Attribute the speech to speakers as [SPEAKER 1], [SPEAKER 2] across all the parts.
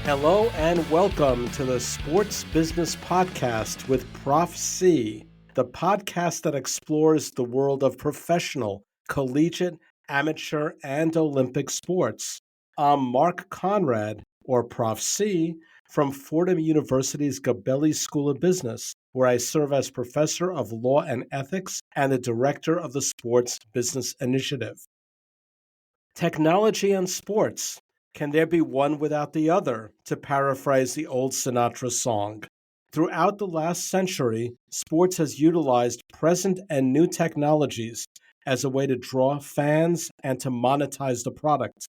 [SPEAKER 1] Hello and welcome to the Sports Business Podcast with Prof. C, the podcast that explores the world of professional, collegiate, amateur, and Olympic sports. I'm Mark Conrad, or Prof. C, from Fordham University's Gabelli School of Business, where I serve as professor of law and ethics and the director of the Sports Business Initiative. Technology and sports. Can there be one without the other, to paraphrase the old Sinatra song? Throughout the last century, sports has utilized present and new technologies as a way to draw fans and to monetize the product.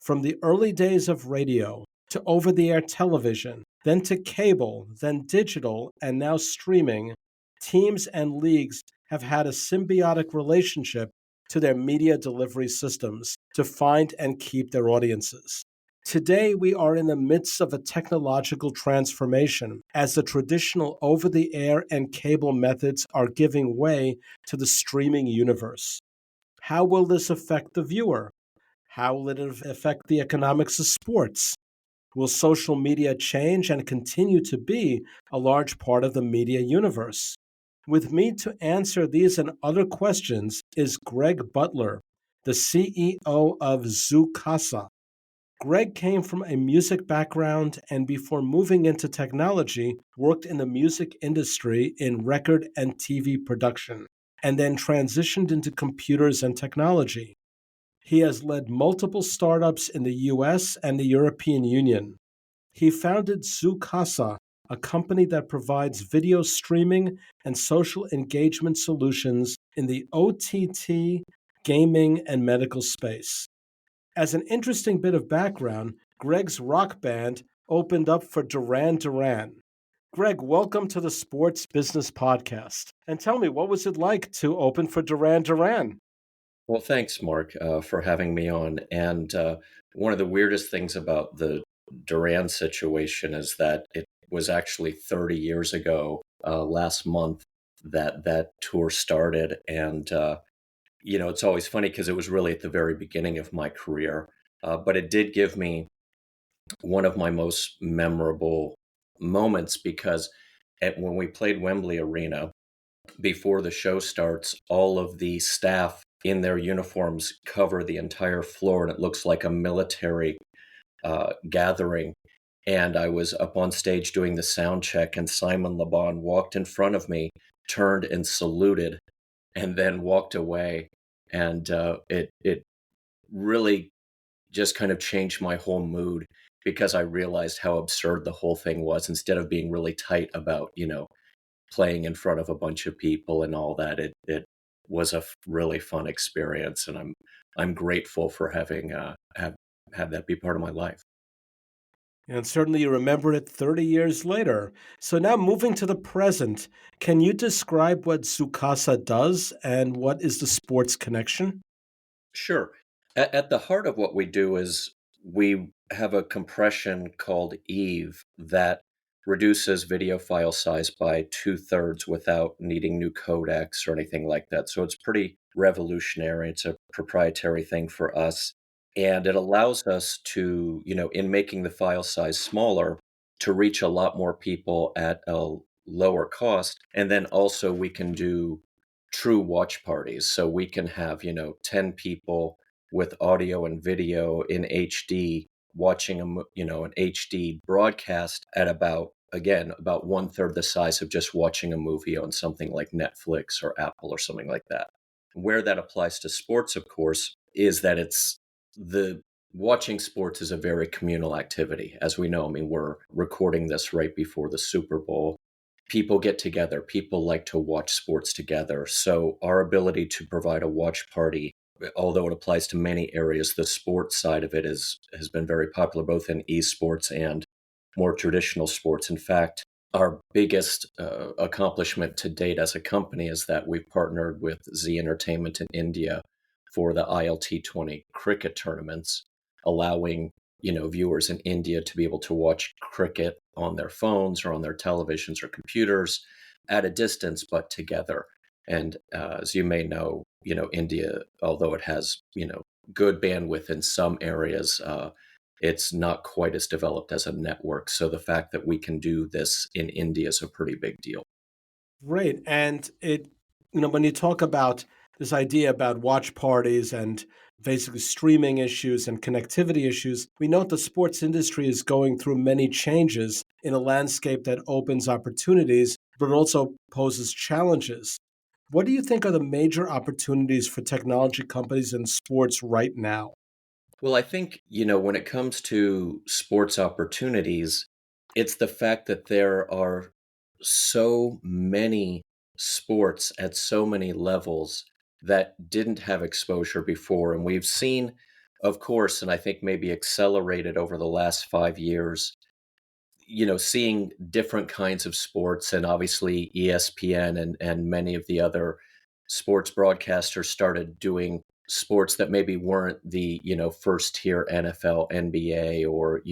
[SPEAKER 1] From the early days of radio to over the air television, then to cable, then digital, and now streaming, teams and leagues have had a symbiotic relationship to their media delivery systems to find and keep their audiences. Today, we are in the midst of a technological transformation as the traditional over the air and cable methods are giving way to the streaming universe. How will this affect the viewer? How will it affect the economics of sports? Will social media change and continue to be a large part of the media universe? With me to answer these and other questions is Greg Butler, the CEO of Zoocasa. Greg came from a music background and before moving into technology, worked in the music industry in record and TV production, and then transitioned into computers and technology. He has led multiple startups in the US and the European Union. He founded Zoocasa, a company that provides video streaming and social engagement solutions in the OTT, gaming, and medical space. As an interesting bit of background, Greg's rock band opened up for Duran Duran. Greg, welcome to the Sports Business Podcast. And tell me, what was it like to open for Duran Duran?
[SPEAKER 2] Well, thanks, Mark, for having me on. And one of the weirdest things about the Duran situation is that it was actually 30 years ago, last month, that tour started. And, it's always funny because it was really at the very beginning of my career. But it did give me one of my most memorable moments because when we played Wembley Arena, before the show starts, all of the staff in their uniforms cover the entire floor, and it looks like a military gathering. And I was up on stage doing the sound check, and Simon LeBon walked in front of me, turned and saluted, and then walked away. And it really just kind of changed my whole mood because I realized how absurd the whole thing was. Instead of being really tight about, playing in front of a bunch of people and all that, it was a really fun experience, and I'm grateful for having have that be part of my life.
[SPEAKER 1] And certainly you remember it 30 years later. So now moving to the present, can you describe what Zoocasa does and what is the sports connection?
[SPEAKER 2] Sure. At the heart of what we do is we have a compression called Eve that reduces video file size by 2/3 without needing new codecs or anything like that. So it's pretty revolutionary. It's a proprietary thing for us. And it allows us to, in making the file size smaller, to reach a lot more people at a lower cost. And then also we can do true watch parties. So we can have, 10 people with audio and video in HD watching an HD broadcast at about 1/3 the size of just watching a movie on something like Netflix or Apple or something like that. Where that applies to sports, of course, is that the watching sports is a very communal activity. As we know, I mean, we're recording this right before the Super Bowl. People get together. People like to watch sports together. So our ability to provide a watch party, although it applies to many areas, the sports side of it has been very popular, both in esports and more traditional sports. In fact, our biggest accomplishment to date as a company is that we've partnered with Z Entertainment in India for the ILT20 cricket tournaments, allowing viewers in India to be able to watch cricket on their phones or on their televisions or computers at a distance, but together. And as you may know, India, although it has good bandwidth in some areas, it's not quite as developed as a network. So the fact that we can do this in India is a pretty big deal.
[SPEAKER 1] Right. And when you talk about this idea about watch parties and basically streaming issues and connectivity issues, we know the sports industry is going through many changes in a landscape that opens opportunities, but also poses challenges. What do you think are the major opportunities for technology companies in sports right now?
[SPEAKER 2] Well, I think, when it comes to sports opportunities, it's the fact that there are so many sports at so many levels that didn't have exposure before. And we've seen, of course, and I think maybe accelerated over the last 5 years, seeing different kinds of sports, and obviously ESPN and many of the other sports broadcasters started doing sports that maybe weren't the, first tier NFL, NBA, or,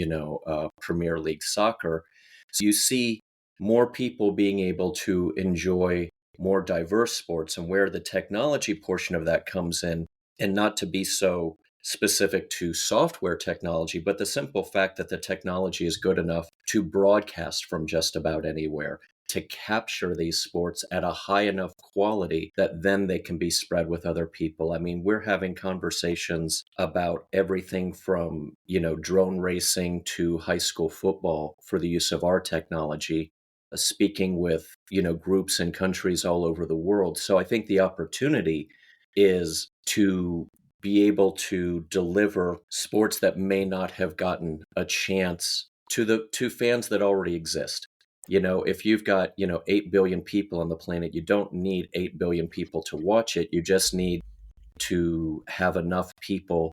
[SPEAKER 2] Premier League soccer. So you see more people being able to enjoy more diverse sports, and where the technology portion of that comes in, and not to be so specific to software technology, but the simple fact that the technology is good enough to broadcast from just about anywhere, to capture these sports at a high enough quality that then they can be spread with other people. I mean, we're having conversations about everything from, drone racing to high school football for the use of our technology, speaking with, groups and countries all over the world. So I think the opportunity is to be able to deliver sports that may not have gotten a chance to fans that already exist. If you've got, 8 billion people on the planet, you don't need 8 billion people to watch it. You just need to have enough people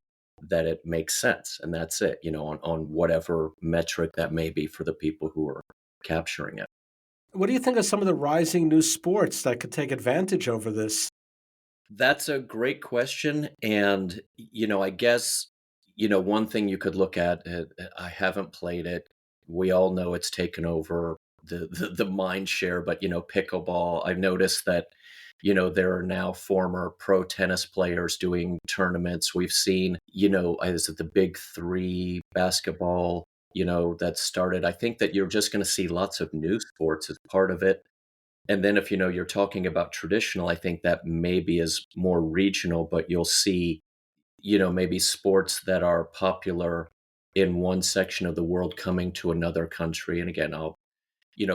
[SPEAKER 2] that it makes sense. And that's it, on whatever metric that may be for the people who are capturing it.
[SPEAKER 1] What do you think of some of the rising new sports that could take advantage over this?
[SPEAKER 2] That's a great question. And, I guess, one thing you could look at, I haven't played it. We all know it's taken over the mind share, but, pickleball, I've noticed that, there are now former pro tennis players doing tournaments. We've seen, is it the big three basketball, that started? I think that you're just going to see lots of new sports as part of it. And then if you're talking about traditional, I think that maybe is more regional, but you'll see, maybe sports that are popular in one section of the world coming to another country. And again,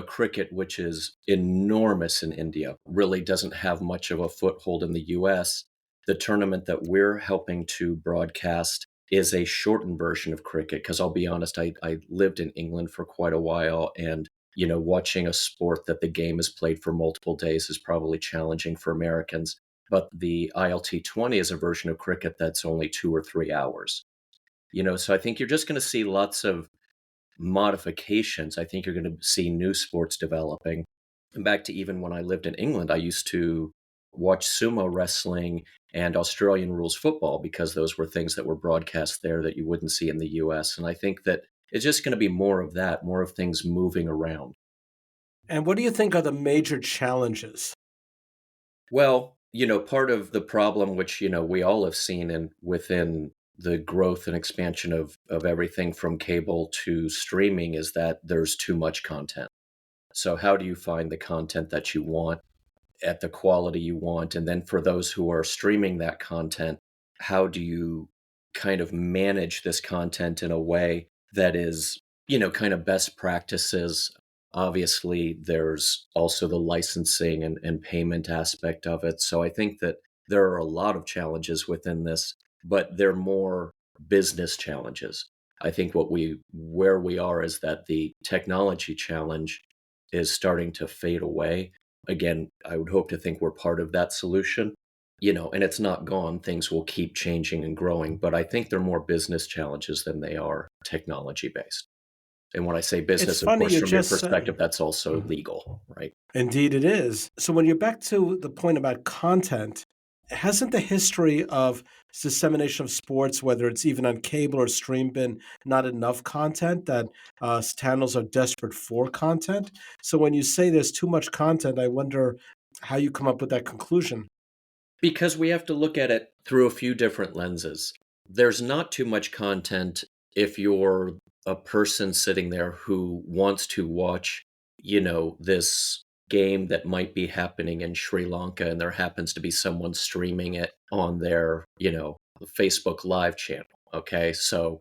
[SPEAKER 2] cricket, which is enormous in India, really doesn't have much of a foothold in the US. The tournament that we're helping to broadcast is a shortened version of cricket. Because I'll be honest, I lived in England for quite a while, and watching a sport that the game is played for multiple days is probably challenging for Americans. But the ILT20 is a version of cricket that's only 2 or 3 hours. So I think you're just going to see lots of modifications. I think you're going to see new sports developing. And back to even when I lived in England, I used to watch sumo wrestling and Australian rules football, because those were things that were broadcast there that you wouldn't see in the US. And I think that it's just going to be more of that, more of things moving around.
[SPEAKER 1] And what do you think are the major challenges?
[SPEAKER 2] Well, part of the problem, which, we all have seen and within the growth and expansion of everything from cable to streaming, is that there's too much content. So how do you find the content that you want at the quality you want? And then for those who are streaming that content, how do you kind of manage this content in a way that is, kind of best practices? Obviously, there's also the licensing and payment aspect of it. So I think that there are a lot of challenges within this, but they're more business challenges. I think where we are is that the technology challenge is starting to fade away. Again, I would hope to think we're part of that solution, and it's not gone. Things will keep changing and growing, but I think they're more business challenges than they are technology based. And when I say
[SPEAKER 1] It's
[SPEAKER 2] business, of
[SPEAKER 1] funny
[SPEAKER 2] course,
[SPEAKER 1] you
[SPEAKER 2] from your
[SPEAKER 1] just
[SPEAKER 2] perspective,
[SPEAKER 1] said.
[SPEAKER 2] that's also
[SPEAKER 1] Mhm.
[SPEAKER 2] legal, right?
[SPEAKER 1] Indeed, it is. So when you're back to the point about content, hasn't the history of dissemination of sports, whether it's even on cable or stream, been not enough content that channels are desperate for content? So when you say there's too much content, I wonder how you come up with that conclusion.
[SPEAKER 2] Because we have to look at it through a few different lenses. There's not too much content if you're a person sitting there who wants to watch, this game that might be happening in Sri Lanka and there happens to be someone streaming it on their, Facebook Live channel. Okay. So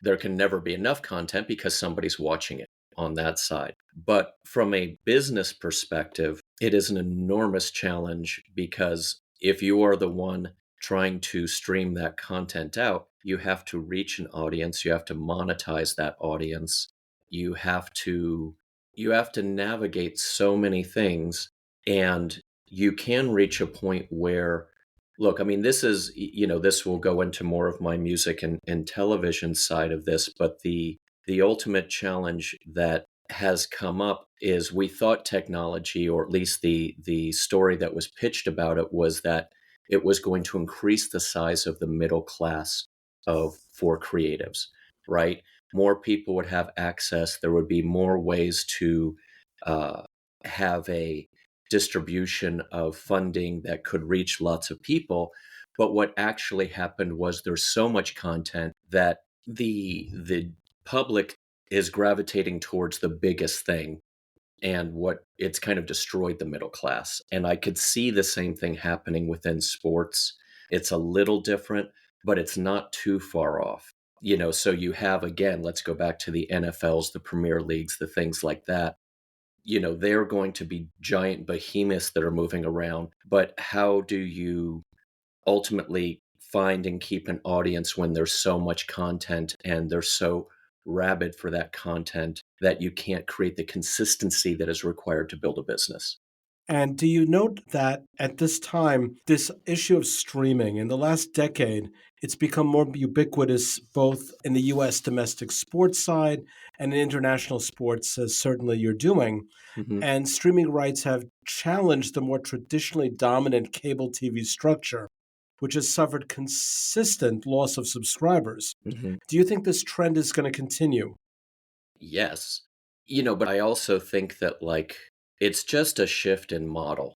[SPEAKER 2] there can never be enough content because somebody's watching it on that side. But from a business perspective, it is an enormous challenge because if you are the one trying to stream that content out, you have to reach an audience, you have to monetize that audience, you have to navigate so many things, and you can reach a point where, look, I mean, this is, this will go into more of my music and television side of this, but the ultimate challenge that has come up is we thought technology, or at least the story that was pitched about it, was that it was going to increase the size of the middle class of for creatives, right? More people would have access. There would be more ways to uh, have a distribution of funding that could reach lots of people. But what actually happened was there's so much content that the public is gravitating towards the biggest thing, and what it's kind of destroyed the middle class. And I could see the same thing happening within sports. It's a little different, but it's not too far off. So you have, again, let's go back to the NFLs, the Premier Leagues, the things like that. They're going to be giant behemoths that are moving around, but how do you ultimately find and keep an audience when there's so much content and they're so rabid for that content that you can't create the consistency that is required to build a business?
[SPEAKER 1] And do you note that at this time, this issue of streaming in the last decade, it's become more ubiquitous both in the US domestic sports side and in international sports, as certainly you're doing.
[SPEAKER 2] Hmm.
[SPEAKER 1] And streaming rights have challenged the more traditionally dominant cable TV structure, which has suffered consistent loss of subscribers.
[SPEAKER 2] Hmm.
[SPEAKER 1] Do you think this trend is going to continue?
[SPEAKER 2] Yes. But I also think that, like, it's just a shift in model.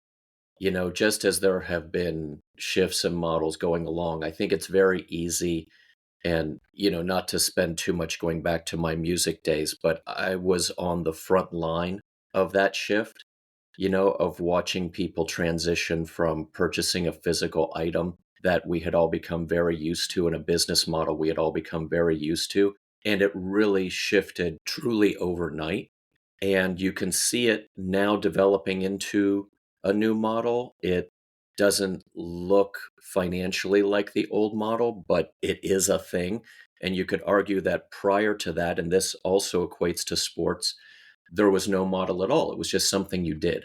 [SPEAKER 2] Just as there have been shifts in models going along, I think it's very easy. And, not to spend too much going back to my music days, but I was on the front line of that shift, of watching people transition from purchasing a physical item that we had all become very used to, in a business model we had all become very used to. And it really shifted truly overnight. And you can see it now developing into a new model. It doesn't look financially like the old model, but it is a thing. And you could argue that prior to that, and this also equates to sports, there was no model at all. It was just something you did,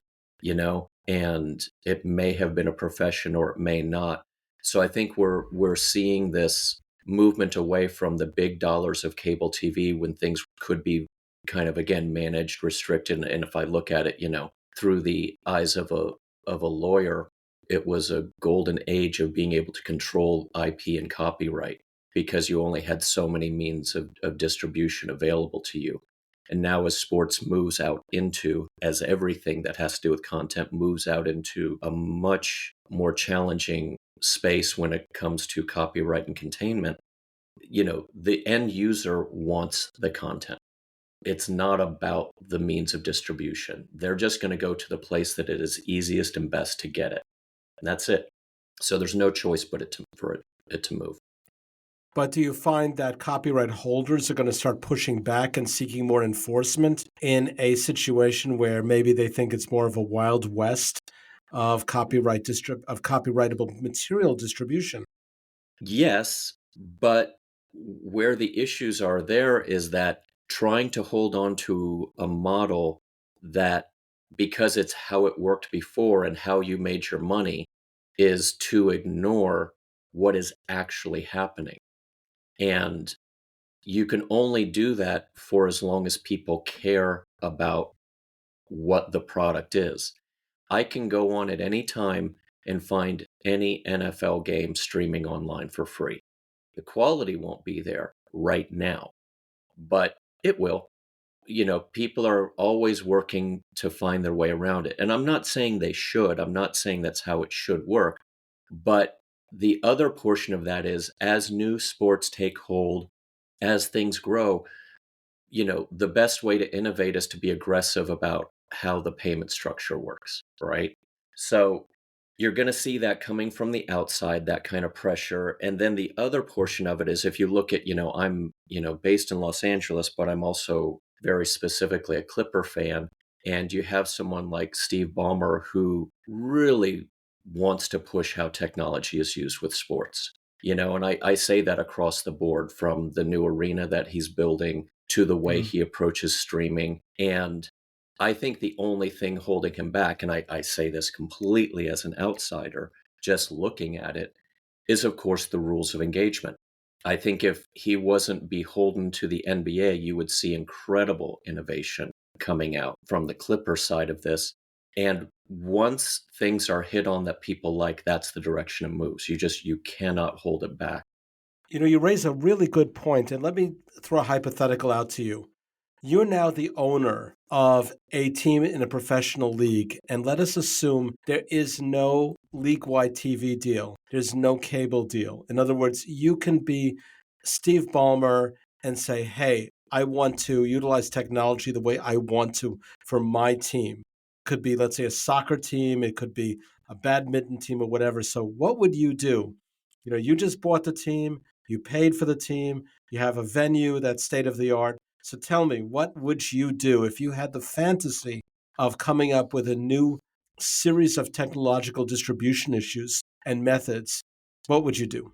[SPEAKER 2] and it may have been a profession or it may not. So I think we're seeing this movement away from the big dollars of cable TV when things could be kind of, again, managed, restricted. And if I look at it, through the eyes of a lawyer, it was a golden age of being able to control IP and copyright because you only had so many means of distribution available to you. And now, as sports moves out into, as everything that has to do with content moves out into a much more challenging space when it comes to copyright and containment, the end user wants the content. It's not about the means of distribution. They're just going to go to the place that it is easiest and best to get it. And that's it. So there's no choice but it to move.
[SPEAKER 1] But do you find that copyright holders are going to start pushing back and seeking more enforcement in a situation where maybe they think it's more of a wild west of of copyrightable material distribution?
[SPEAKER 2] Yes, but where the issues are there is that trying to hold on to a model that, because it's how it worked before and how you made your money, is to ignore what is actually happening. And you can only do that for as long as people care about what the product is. I can go on at any time and find any NFL game streaming online for free. The quality won't be there right now, but it will. People are always working to find their way around it. And I'm not saying they should, I'm not saying that's how it should work. But the other portion of that is, as new sports take hold, as things grow, the best way to innovate is to be aggressive about how the payment structure works, right? So you're going to see that coming from the outside, that kind of pressure. And then the other portion of it is if you look at, I'm, based in Los Angeles, but I'm also very specifically a Clipper fan. And you have someone like Steve Ballmer who really wants to push how technology is used with sports. And I say that across the board from the new arena that he's building to the way
[SPEAKER 1] Mm.
[SPEAKER 2] he approaches streaming. And I think the only thing holding him back, and I say this completely as an outsider, just looking at it, is of course the rules of engagement. I think if he wasn't beholden to the NBA, you would see incredible innovation coming out from the Clipper side of this. And once things are hit on that people like, that's the direction it moves. You cannot hold it back.
[SPEAKER 1] You raise a really good point, and let me throw a hypothetical out to you. You're now the owner of a team in a professional league, and let us assume there is no league-wide TV deal. There's no cable deal. In other words, you can be Steve Ballmer and say, "Hey, I want to utilize technology the way I want to for my team." Could be, let's say, a soccer team, it could be a badminton team or whatever. So what would you do? You just bought the team, you paid for the team, you have a venue that's state of the art. So tell me, what would you do if you had the fantasy of coming up with a new series of technological distribution issues and methods? What would you do?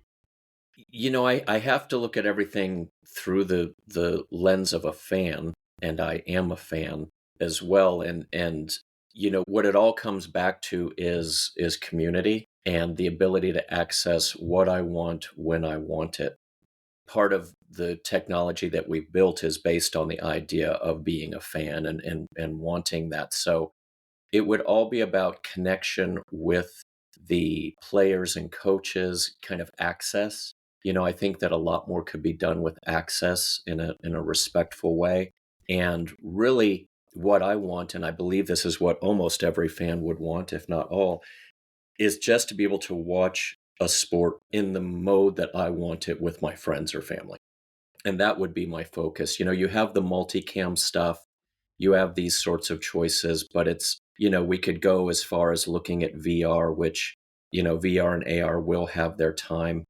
[SPEAKER 2] I have to look at everything through the lens of a fan, and I am a fan as well. And what it all comes back to is community and the ability to access what I want when I want it. Part of the technology that we've built is based on the idea of being a fan and wanting that. So it would all be about connection with the players and coaches, kind of access. I think that a lot more could be done with access in a respectful way. And really what I want, and I believe this is what almost every fan would want, if not all, is just to be able to watch a sport in the mode that I want it with my friends or family. And that would be my focus. You have the multicam stuff, you have these sorts of choices, but we could go as far as looking at VR, which, VR and AR will have their time.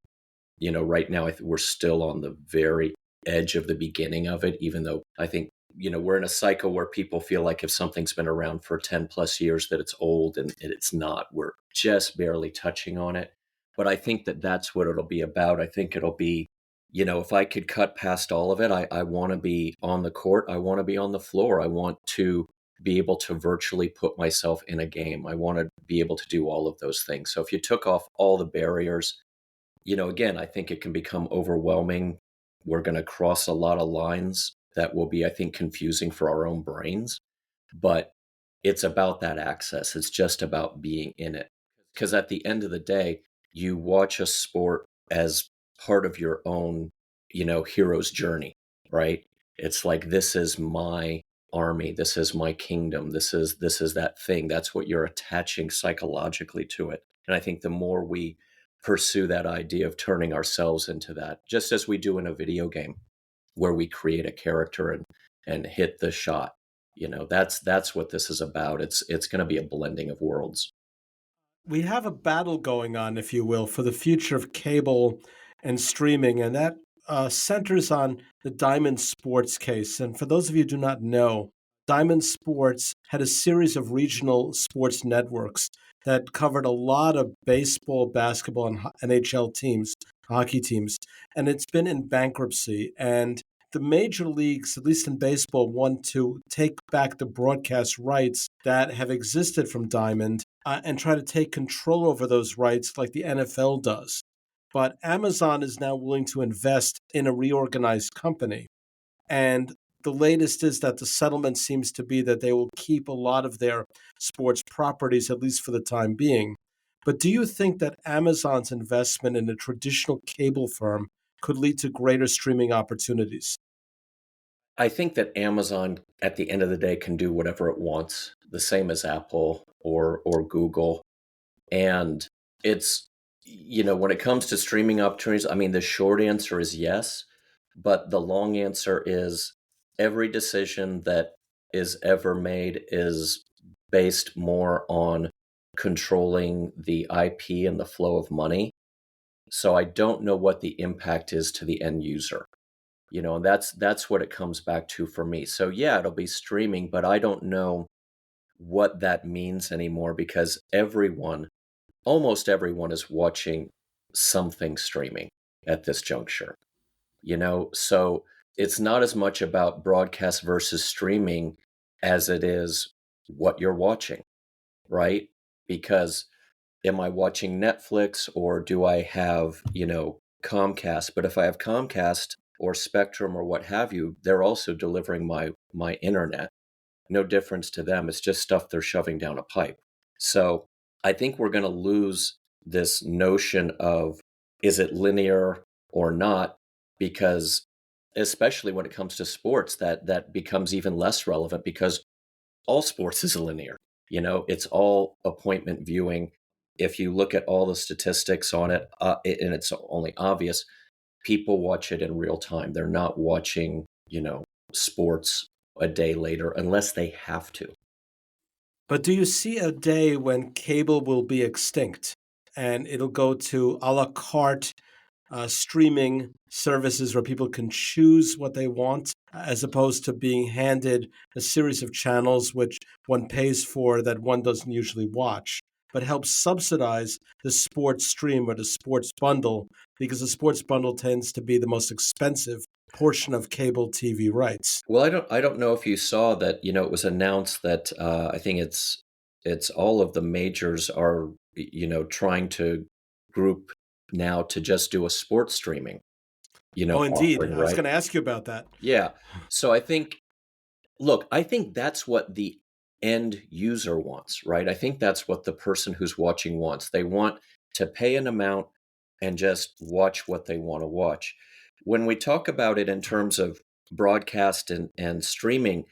[SPEAKER 2] Right now, I think we're still on the very edge of the beginning of it, even though I think, we're in a cycle where people feel like if something's been around for 10 plus years that it's old and it's not. We're just barely touching on it. But I think that that's what it'll be about. I think it'll be, if I could cut past all of it, I want to be on the court. I want to be on the floor. I want to be able to virtually put myself in a game. I want to be able to do all of those things. So if you took off all the barriers, again, I think it can become overwhelming. We're going to cross a lot of lines that will be, I think, confusing for our own brains. But it's about that access. It's just about being in it. Because at the end of the day, you watch a sport as part of your own, hero's journey, right? It's like this is my army, this is my kingdom, this is that thing. That's what you're attaching psychologically to it. And I think the more we pursue that idea of turning ourselves into that, just as we do in a video game where we create a character and hit the shot. That's what this is about. It's going to be a blending of worlds.
[SPEAKER 1] We have a battle going on, if you will, for the future of cable and streaming, and that centers on the Diamond Sports case. And for those of you who do not know, Diamond Sports had a series of regional sports networks that covered a lot of baseball, basketball, and NHL teams, hockey teams, and it's been in bankruptcy. And the major leagues, at least in baseball, want to take back the broadcast rights that have existed from Diamond and try to take control over those rights like the NFL does. But Amazon is now willing to invest in a reorganized company. And the latest is that the settlement seems to be that they will keep a lot of their sports properties, at least for the time being. But do you think that Amazon's investment in a traditional cable firm could lead to greater streaming opportunities?
[SPEAKER 2] I think that Amazon at the end of the day can do whatever it wants, the same as Apple or Google. And it's when it comes to streaming opportunities, I mean the short answer is yes, But the long answer is every decision that is ever made is based more on controlling the IP and the flow of money. So I don't know what the impact is to the end user. And that's what it comes back to for me. So yeah, it'll be streaming, but I don't know what that means anymore because almost everyone is watching something streaming at this juncture. So it's not as much about broadcast versus streaming as it is what you're watching, right? Because am I watching Netflix or do I have, Comcast? But if I have Comcast or Spectrum or what have you, they're also delivering my internet. No difference to them. It's just stuff they're shoving down a pipe. So I think we're going to lose this notion of is it linear or not, because especially when it comes to sports, that becomes even less relevant because all sports is linear. It's all appointment viewing. If you look at all the statistics on it, and it's only obvious, people watch it in real time. They're not watching, sports a day later unless they have to.
[SPEAKER 1] But do you see a day when cable will be extinct and it'll go to a la carte streaming services where people can choose what they want as opposed to being handed a series of channels which one pays for that one doesn't usually watch, but helps subsidize the sports stream or the sports bundle because the sports bundle tends to be the most expensive portion of cable TV rights?
[SPEAKER 2] Well, I don't know if you saw that, it was announced that I think it's all of the majors are, trying to group now to just do a sports streaming,
[SPEAKER 1] Oh, indeed.
[SPEAKER 2] offering,
[SPEAKER 1] I was
[SPEAKER 2] right?
[SPEAKER 1] going to ask you about that.
[SPEAKER 2] Yeah. So I think that's what the end user wants, right? I think that's what the person who's watching wants. They want to pay an amount and just watch what they want to watch. When we talk about it in terms of broadcast and streaming,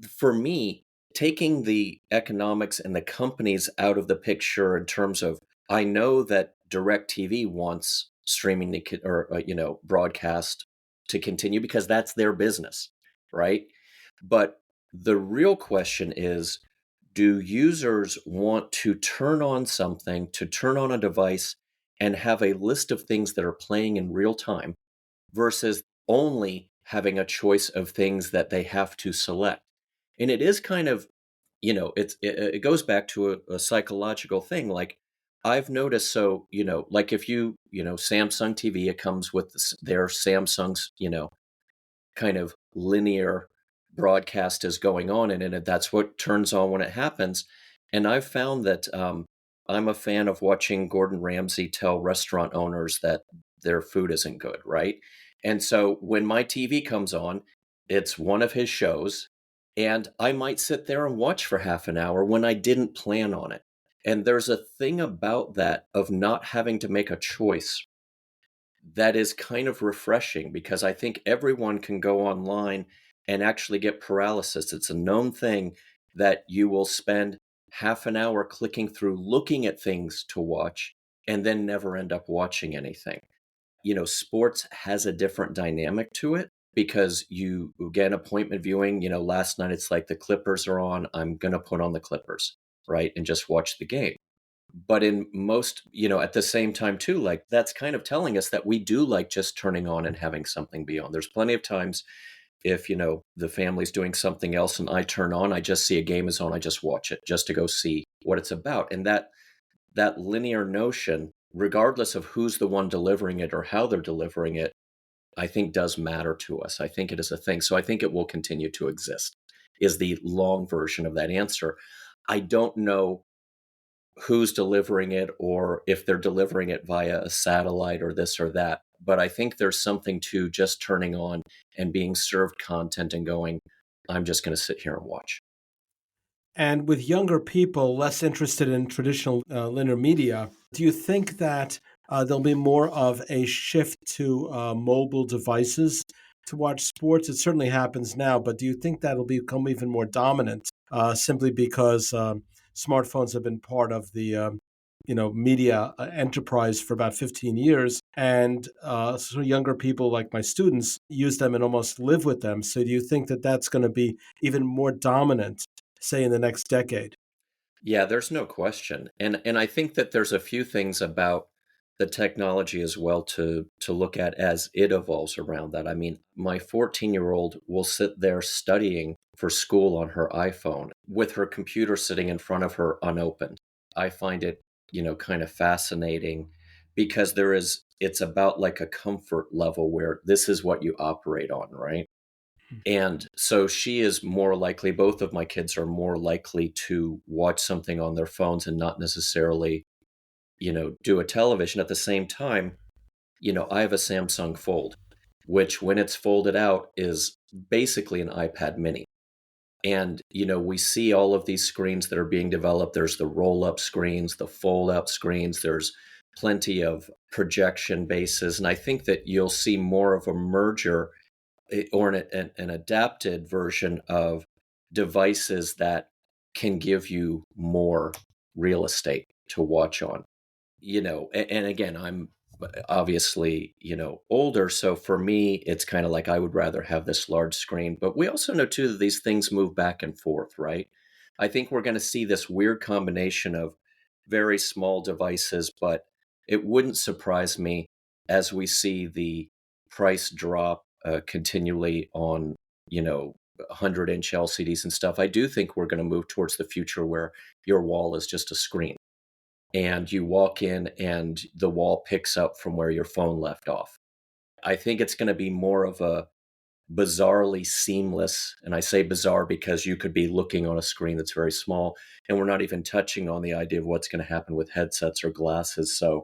[SPEAKER 2] for me, taking the economics and the companies out of the picture in terms of, I know that DirecTV wants streaming or broadcast to continue because that's their business, right? But the real question is, do users want to turn on something, to turn on a device and have a list of things that are playing in real time versus only having a choice of things that they have to select? And it is kind of, it goes back to a psychological thing. Like I've noticed, so, like if Samsung TV, it comes with their Samsung's, kind of linear broadcast is going on in it. And that's what turns on when it happens. And I've found that I'm a fan of watching Gordon Ramsay tell restaurant owners that their food isn't good, right? And so when my TV comes on, it's one of his shows, and I might sit there and watch for half an hour when I didn't plan on it. And there's a thing about that of not having to make a choice that is kind of refreshing because I think everyone can go online and actually get paralysis. It's a known thing that you will spend half an hour clicking through looking at things to watch and then never end up watching anything. Sports has a different dynamic to it because you get appointment viewing. Last night it's like the Clippers are on. I'm going to put on the Clippers, right? And just watch the game. But in most, at the same time too, like that's kind of telling us that we do like just turning on and having something be on. There's plenty of times if, the family's doing something else and I turn on, I just see a game is on, I just watch it just to go see what it's about. And that linear notion, regardless of who's the one delivering it or how they're delivering it, I think does matter to us. I think it is a thing. So I think it will continue to exist, is the long version of that answer. I don't know who's delivering it or if they're delivering it via a satellite or this or that. But I think there's something to just turning on and being served content and going, I'm just going to sit here and watch.
[SPEAKER 1] And with younger people less interested in traditional linear media, do you think that there'll be more of a shift to mobile devices to watch sports? It certainly happens now, but do you think that'll become even more dominant simply because smartphones have been part of the media enterprise for about 15 years, and so younger people like my students use them and almost live with them. So do you think that that's going to be even more dominant, say, in the next decade?
[SPEAKER 2] Yeah, there's no question. And I think that there's a few things about the technology as well to look at as it evolves around that. I mean, my 14-year-old will sit there studying for school on her iPhone with her computer sitting in front of her unopened. I find it, kind of fascinating because it's about like a comfort level where this is what you operate on, right? And so she is more likely, both of my kids are more likely to watch something on their phones and not necessarily, do a television. At the same time, I have a Samsung Fold, which when it's folded out is basically an iPad mini. And, we see all of these screens that are being developed. There's the roll up screens, the fold up screens, there's plenty of projection bases. And I think that you'll see more of a merger or an adapted version of devices that can give you more real estate to watch on. And again, I'm obviously, older, so for me it's kind of like I would rather have this large screen, but we also know too that these things move back and forth, right? I think we're going to see this weird combination of very small devices, but it wouldn't surprise me as we see the price drop continually on, 100-inch LCDs and stuff. I do think we're going to move towards the future where your wall is just a screen and you walk in and the wall picks up from where your phone left off. I think it's going to be more of a bizarrely seamless, and I say bizarre because you could be looking on a screen that's very small, and we're not even touching on the idea of what's going to happen with headsets or glasses. So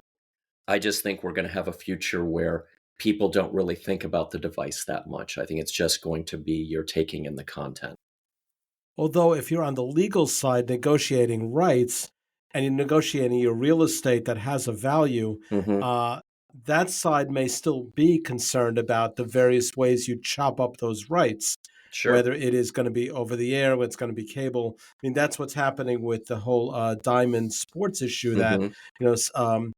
[SPEAKER 2] I just think we're going to have a future where people don't really think about the device that much. I think it's just going to be you're taking in the content.
[SPEAKER 1] Although, if you're on the legal side negotiating rights and you're negotiating your real estate that has a value,
[SPEAKER 2] Hmm.
[SPEAKER 1] uh, that side may still be concerned about the various ways you chop up those rights,
[SPEAKER 2] Sure.
[SPEAKER 1] whether it is going to be over the air, whether it's going to be cable. I mean, that's what's happening with the whole Diamond Sports issue. That
[SPEAKER 2] Hmm.
[SPEAKER 1] you know, s- um,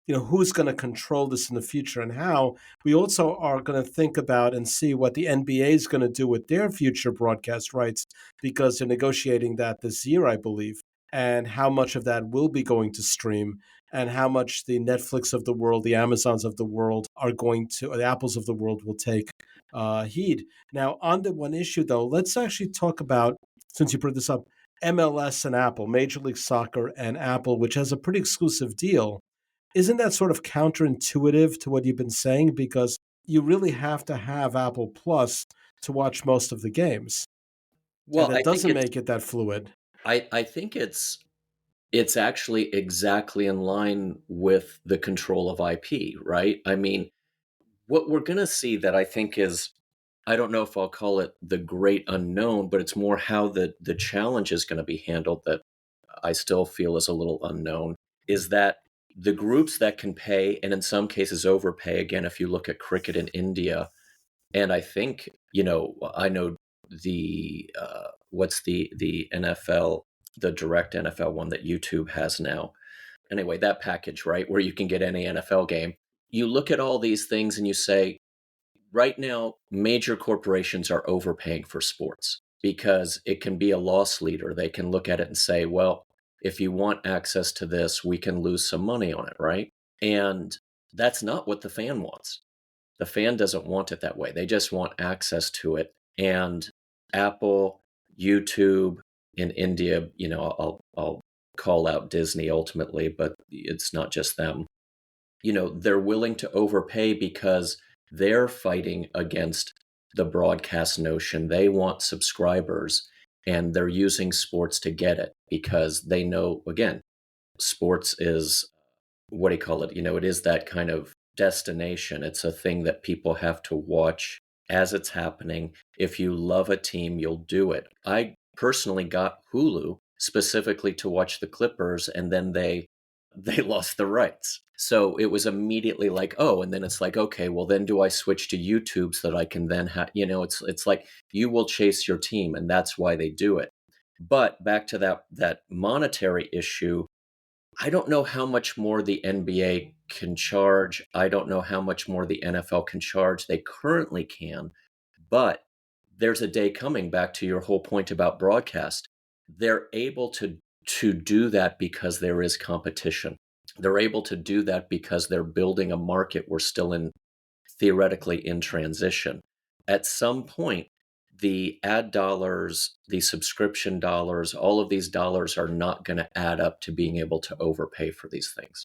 [SPEAKER 1] who's going to control this in the future and how. We also are going to think about and see what the NBA is going to do with their future broadcast rights because they're negotiating that this year, I believe, and how much of that will be going to stream and how much the Netflix of the world, the Amazons of the world are going to, or the Apples of the world will take heed. Now, on the one issue, though, let's actually talk about, since you brought this up, MLS and Apple, Major League Soccer and Apple, which has a pretty exclusive deal. Isn't that sort of counterintuitive to what you've been saying? Because you really have to have Apple Plus to watch most of the games, and
[SPEAKER 2] Well,
[SPEAKER 1] that doesn't make it that fluid.
[SPEAKER 2] I think it's actually exactly in line with the control of IP, right? I mean, what we're going to see that I think is, I don't know if I'll call it the great unknown, but it's more how the challenge is going to be handled that I still feel is a little unknown, is that the groups that can pay, and in some cases overpay, again, if you look at cricket in India, and I think, I know what's the NFL, the direct NFL one that YouTube has now. Anyway, that package, right, where you can get any NFL game. You look at all these things and you say, right now, major corporations are overpaying for sports because it can be a loss leader. They can look at it and say, well, if you want access to this, we can lose some money on it, right? And that's not what the fan wants. The fan doesn't want it that way. They just want access to it. And Apple, YouTube in India, I'll call out Disney ultimately, but it's not just them. They're willing to overpay because they're fighting against the broadcast notion. They want subscribers and they're using sports to get it because they know, again, sports is, what do you call it? It is that kind of destination. It's a thing that people have to watch as it's happening. If you love a team, you'll do it. I personally got Hulu specifically to watch the Clippers, and then they lost the rights. So it was immediately like, oh, and then it's like, okay, well then do I switch to YouTube so that I can then have, it's like you will chase your team, and that's why they do it. But back to that monetary issue, I don't know how much more the NBA can charge. I don't know how much more the NFL can charge. They currently can, but there's a day coming, back to your whole point about broadcast. They're able to do that because there is competition. They're able to do that because they're building a market we're still in, theoretically in transition. At some point, the ad dollars, the subscription dollars, all of these dollars are not going to add up to being able to overpay for these things.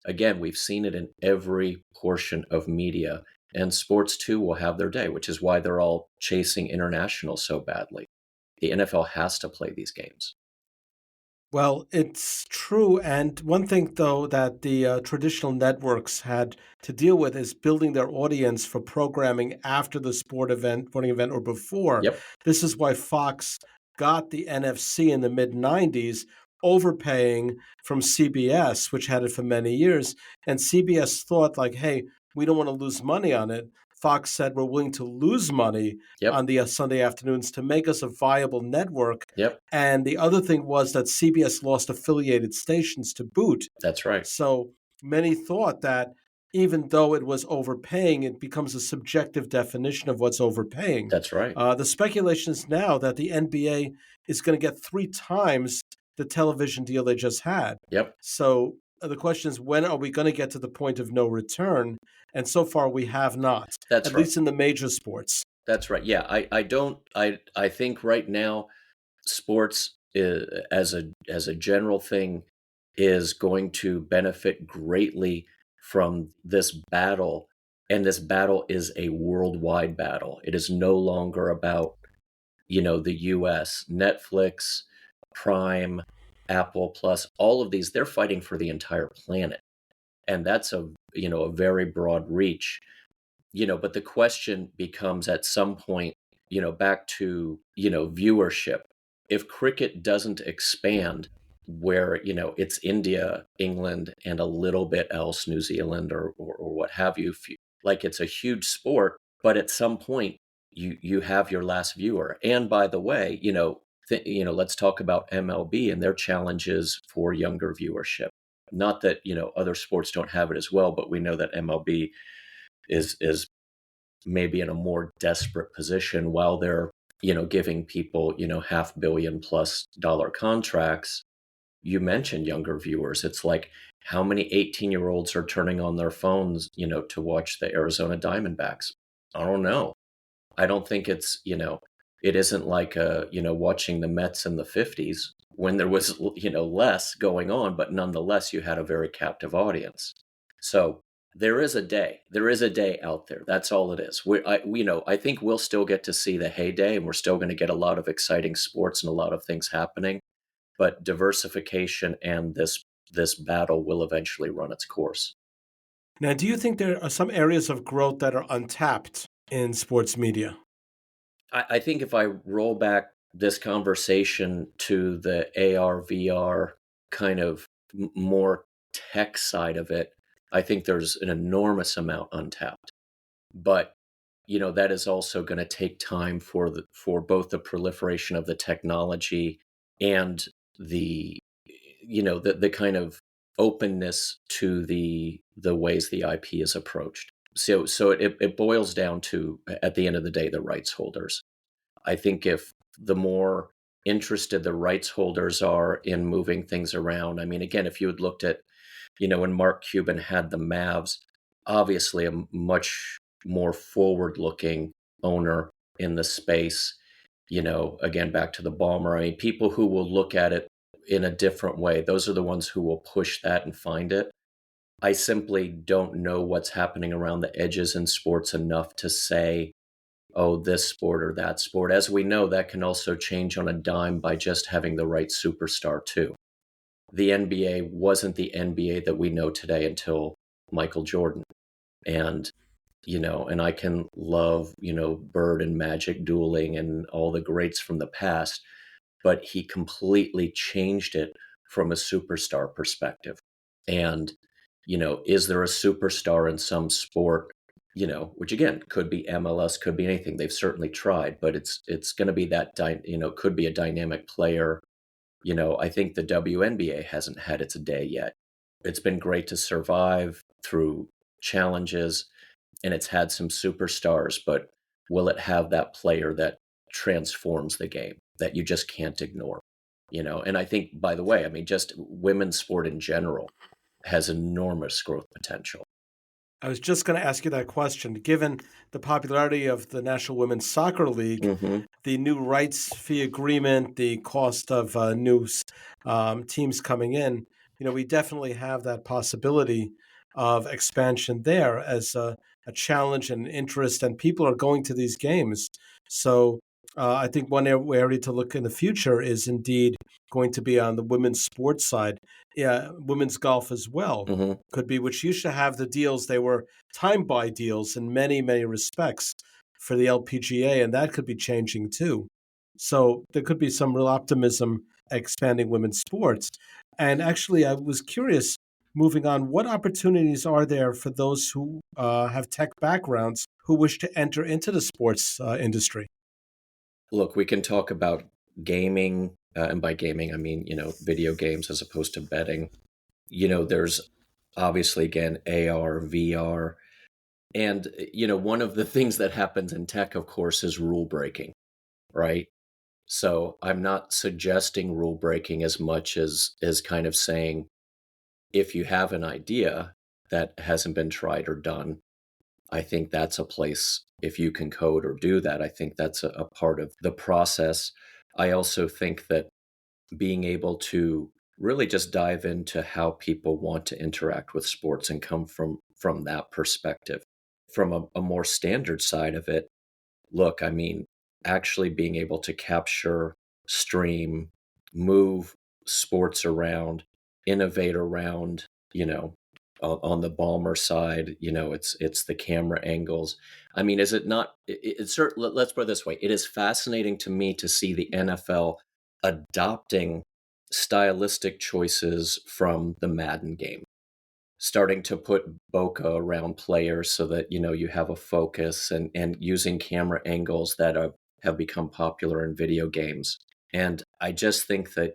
[SPEAKER 2] Again, we've seen it in every portion of media, and sports too will have their day, which is why they're all chasing international so badly. The NFL has to play these games.
[SPEAKER 1] Well, it's true. And one thing, though, that the traditional networks had to deal with is building their audience for programming after the sporting event, or before.
[SPEAKER 2] Yep,
[SPEAKER 1] This is why Fox got the NFC in the mid 90s, overpaying from CBS, which had it for many years. And CBS thought, like, hey, we don't want to lose money on it. Fox said, we're willing to lose money
[SPEAKER 2] yep,
[SPEAKER 1] on the Sunday afternoons to make us a viable network.
[SPEAKER 2] yep.
[SPEAKER 1] And the other thing was that CBS lost affiliated stations to boot.
[SPEAKER 2] That's right.
[SPEAKER 1] So many thought that even though it was overpaying, it becomes a subjective definition of what's overpaying.
[SPEAKER 2] That's right.
[SPEAKER 1] The speculation is now that the NBA is going to get three times the television deal they just had.
[SPEAKER 2] Yep,
[SPEAKER 1] So the question is, when are we going to get to the point of no return? And so far, we have not,
[SPEAKER 2] that's
[SPEAKER 1] at
[SPEAKER 2] right.
[SPEAKER 1] least in the major sports.
[SPEAKER 2] That's right. Yeah, I don't. I think right now sports as a general thing is going to benefit greatly from this battle, and this battle is a worldwide battle. It is no longer about, the US. Netflix, Prime, Apple Plus, all of these, they're fighting for the entire planet, and that's a very broad reach. But the question becomes at some point, back to, viewership. If cricket doesn't expand, where, it's India, England, and a little bit else, New Zealand, or what have you, like it's a huge sport, but at some point you have your last viewer. And by the way, let's talk about MLB and their challenges for younger viewership. Not that, other sports don't have it as well, but we know that MLB is maybe in a more desperate position while they're, giving people, $500 million+ contracts. You mentioned younger viewers. It's like, how many 18-year-olds are turning on their phones, to watch the Arizona Diamondbacks? I don't know. I don't think it isn't like, watching the Mets in the 50s when there was, less going on, but nonetheless, you had a very captive audience. So there is a day out there. That's all it is. I think we'll still get to see the heyday, and we're still going to get a lot of exciting sports and a lot of things happening, but diversification and this battle will eventually run its course.
[SPEAKER 1] Now, do you think there are some areas of growth that are untapped in sports media?
[SPEAKER 2] I think if I roll back this conversation to the AR, VR kind of more tech side of it, I think there's an enormous amount untapped. But that is also going to take time for both the proliferation of the technology and the the kind of openness to the ways the IP is approached. So it boils down to, at the end of the day, the rights holders. I think if the more interested the rights holders are in moving things around, I mean, again, if you had looked at, when Mark Cuban had the Mavs, obviously a much more forward looking owner in the space, again, back to the bomber. I mean, people who will look at it in a different way, those are the ones who will push that and find it. I simply don't know what's happening around the edges in sports enough to say, oh, this sport or that sport. As we know, that can also change on a dime by just having the right superstar, too. The NBA wasn't the NBA that we know today until Michael Jordan. And, and I can love, Bird and Magic dueling and all the greats from the past, but he completely changed it from a superstar perspective. And, is there a superstar in some sport, which again could be MLS, could be anything. They've certainly tried, but it's going to be that, could be a dynamic player, I think the WNBA hasn't had its day yet. It's been great to survive through challenges, and it's had some superstars, but will it have that player that transforms the game that you just can't ignore? And I think, by the way, I mean, just women's sport in general has enormous growth potential.
[SPEAKER 1] I was just going to ask you that question. Given the popularity of the National Women's Soccer League,
[SPEAKER 2] Hmm.
[SPEAKER 1] the new rights fee agreement, the cost of teams coming in, we definitely have that possibility of expansion there as a challenge and interest, and people are going to these games. So I think one area to look in the future is indeed going to be on the women's sports side. Yeah, women's golf as well
[SPEAKER 2] Hmm.
[SPEAKER 1] could be, which used to have the deals. They were time buy deals in many, many respects for the LPGA, and that could be changing too. So there could be some real optimism expanding women's sports. And actually, I was curious, moving on, what opportunities are there for those who have tech backgrounds who wish to enter into the sports industry?
[SPEAKER 2] Look, we can talk about gaming, and by gaming, I mean, video games as opposed to betting. There's obviously, again, AR, VR. And, one of the things that happens in tech, of course, is rule breaking, right? So I'm not suggesting rule breaking as much as kind of saying, if you have an idea that hasn't been tried or done, I think that's a place, if you can code or do that, I think that's a part of the process. I also think that being able to really just dive into how people want to interact with sports and come from that perspective. From a more standard side of it, look, I mean, actually being able to capture, stream, move sports around, innovate around, on the Balmer side, it's the camera angles. I mean, is it not? It's certain. Let's put it this way: it is fascinating to me to see the NFL adopting stylistic choices from the Madden game, starting to put bokeh around players so that you have a focus, and using camera angles that have become popular in video games. And I just think that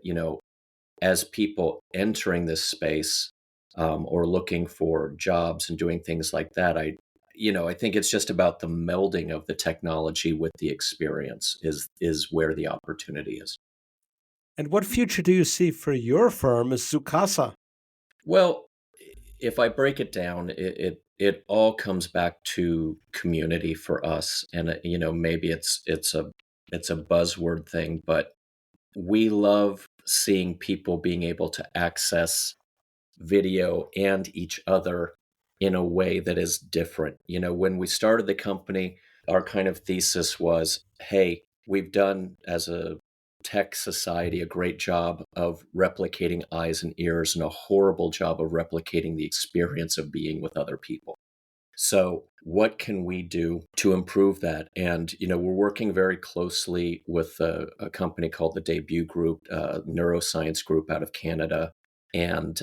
[SPEAKER 2] as people entering this space, or looking for jobs and doing things like that, I think it's just about the melding of the technology with the experience is where the opportunity is.
[SPEAKER 1] And what future do you see for your firm as Zukasa?
[SPEAKER 2] Well, if I break it down, it all comes back to community for us, and maybe it's a buzzword thing, but we love seeing people being able to access video and each other in a way that is different. When we started the company, our kind of thesis was, hey, we've done as a tech society a great job of replicating eyes and ears and a horrible job of replicating the experience of being with other people. So, what can we do to improve that? And, we're working very closely with a company called the Debut Group, neuroscience group out of Canada. And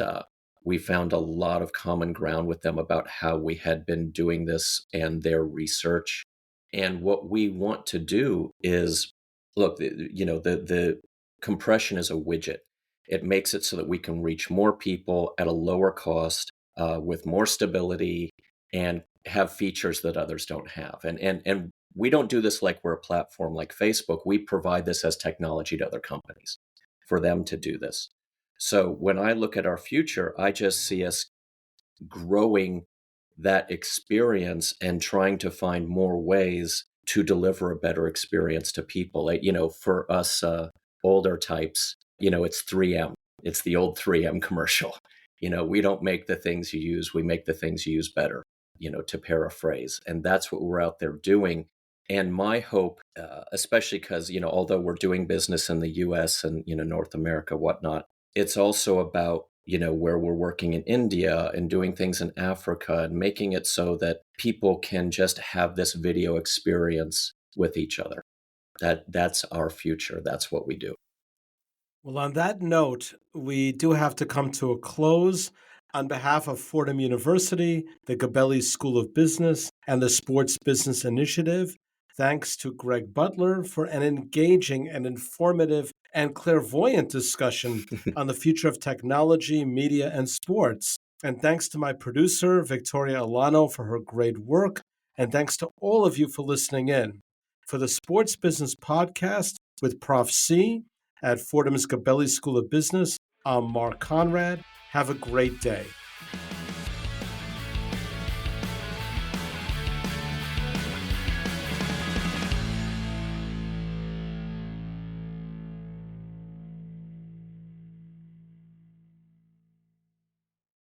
[SPEAKER 2] we found a lot of common ground with them about how we had been doing this and their research. And what we want to do is look, the compression is a widget. It makes it so that we can reach more people at a lower cost, with more stability, and have features that others don't have. And we don't do this like we're a platform like Facebook. We provide this as technology to other companies for them to do this. So when I look at our future, I just see us growing that experience and trying to find more ways to deliver a better experience to people. Like, for us older types, it's 3M. It's the old 3M commercial. We don't make the things you use, we make the things you use better, to paraphrase. And that's what we're out there doing. And my hope, especially because, although we're doing business in the US and, North America, whatnot, it's also about, where we're working in India and doing things in Africa and making it so that people can just have this video experience with each other. That's our future. That's what we do.
[SPEAKER 1] Well, on that note, we do have to come to a close. On behalf of Fordham University, the Gabelli School of Business, and the Sports Business Initiative, thanks to Greg Butler for an engaging and informative and clairvoyant discussion on the future of technology, media, and sports. And thanks to my producer, Victoria Alano, for her great work. And thanks to all of you for listening in. For the Sports Business Podcast with Prof. C at Fordham's Gabelli School of Business, I'm Mark Conrad. Have a great day.